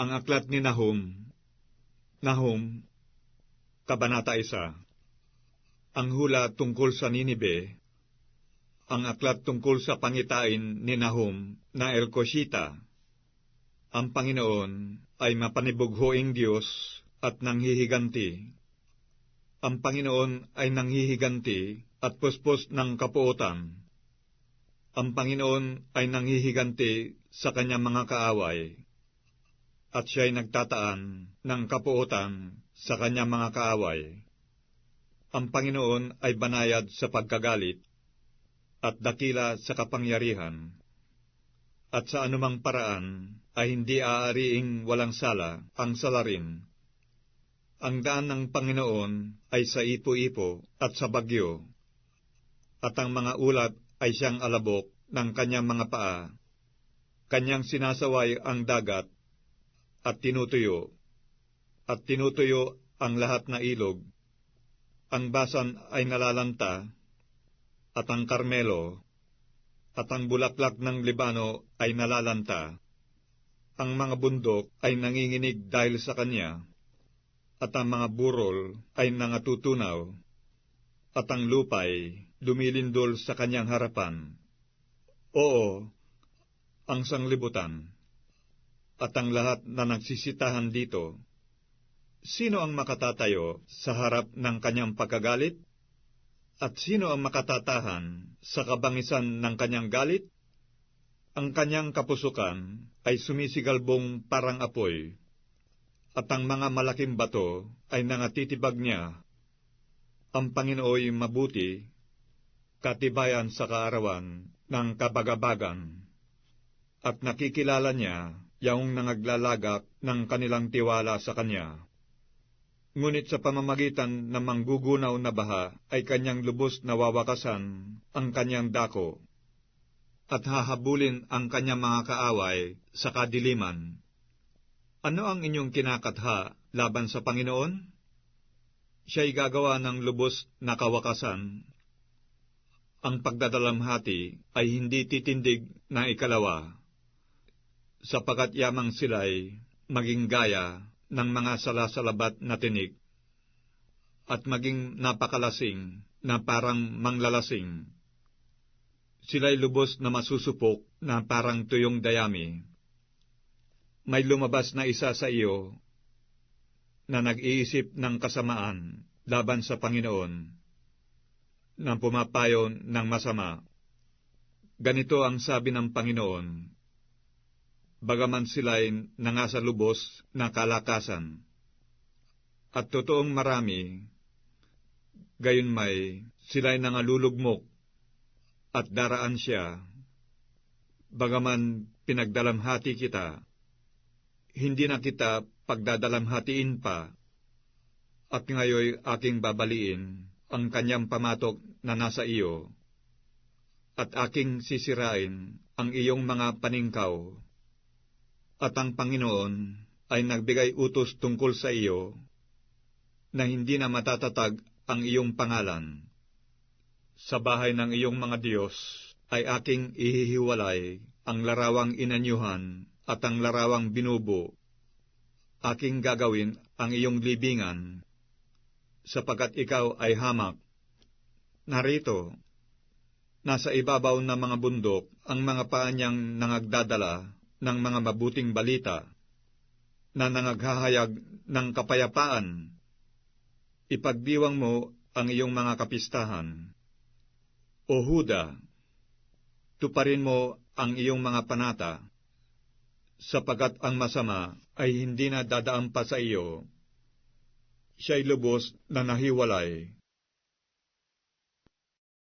Ang aklat ni Nahum. Nahum, Kabanata 1. Ang hula tungkol sa Ninibe. Ang aklat tungkol sa pangitain ni Nahum na Elkoshita. Ang Panginoon ay mapanibughoing Diyos at nanghihiganti. Ang Panginoon ay nanghihiganti at puspos ng kapuotan. Ang Panginoon ay nanghihiganti sa kanyang mga kaaway, at siya'y nagtataan ng kapuotan sa kanyang mga kaaway. Ang Panginoon ay banayad sa pagkagalit, at dakila sa kapangyarihan, at sa anumang paraan ay hindi aariing walang sala ang salarin. Ang daan ng Panginoon ay sa ipo-ipo at sa bagyo, at ang mga ulap ay siyang alabok ng kanyang mga paa. Kanyang sinasaway ang dagat, at tinutuyo ang lahat na ilog. Ang Basan ay nalalanta, at ang Karmelo, at ang bulaklak ng Libano ay nalalanta. Ang mga bundok ay nanginginig dahil sa kanya, at ang mga burol ay nangatutunaw, at ang lupay lumilindol sa kanyang harapan. Oo, ang sanglibutan, at ang lahat na nagsisitahan dito. Sino ang makatatayo sa harap ng kanyang pagkagalit? At sino ang makatatahan sa kabangisan ng kanyang galit? Ang kanyang kapusukan ay sumisigalbong parang apoy, at ang mga malaking bato ay nangatitibag niya. Ang Panginooy mabuti, katibayan sa kaarawan ng kabagabagan, at nakikilala niya yaong nangaglalagat ng kanilang tiwala sa kanya. Ngunit sa pamamagitan ng manggugunaw na baha ay kanyang lubos na wawakasan ang kanyang dako, at hahabulin ang kanyang mga kaaway sa kadiliman. Ano ang inyong kinakatha laban sa Panginoon? Siya'y gagawa ng lubos na kawakasan. Ang pagdadalamhati ay hindi titindig na ikalawa, sapagkat yamang sila'y maging gaya ng mga salasalabat na tinik, at maging napakalasing na parang manglalasing. Sila'y lubos na masusupok na parang tuyong dayami. May lumabas na isa sa iyo na nag-iisip ng kasamaan laban sa Panginoon, na pumapayo ng masama. Ganito ang sabi ng Panginoon: bagaman sila'y nangasa lubos na kalakasan, at totoong marami, gayunmay sila'y nangalulugmok, at daraan siya. Bagaman pinagdalamhati kita, hindi na kita pagdadalamhatiin pa, at ngayoy aking babaliin ang kanyang pamatok na nasa iyo, at aking sisirain ang iyong mga paningkaw. At ang Panginoon ay nagbigay utos tungkol sa iyo, na hindi na matatatag ang iyong pangalan. Sa bahay ng iyong mga Diyos ay aking ihihiwalay ang larawang inanyuhan at ang larawang binubo. Aking gagawin ang iyong libingan, sapagkat ikaw ay hamak. Narito, nasa ibabaw ng mga bundok ang mga paa niyang nangagdadala ng mga mabuting balita, na nangaghahayag ng kapayapaan. Ipagdiwang mo ang iyong mga kapistahan. O Huda, tuparin mo ang iyong mga panata, sapagkat ang masama ay hindi na dadaan pa sa iyo. Siya'y lubos na nahiwalay,